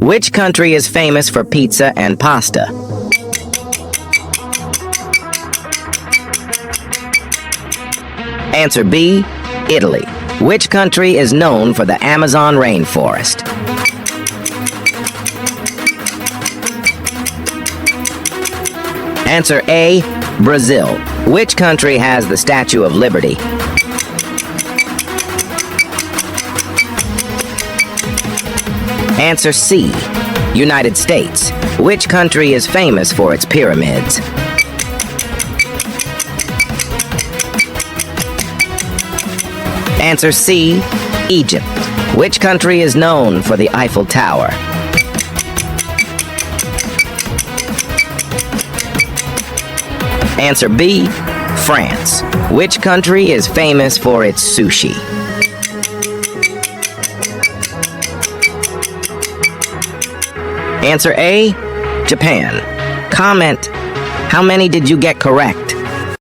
Which country is famous for pizza and pasta? Answer B, Italy. Which country is known for the Amazon rainforest? Answer A, Brazil. Which country has the Statue of Liberty? Answer C, United States. Which country is famous for its pyramids? Answer C, Egypt. Which country is known for the Eiffel Tower? Answer B, France. Which country is famous for its sushi? Answer A, Japan. Comment, how many did you get correct?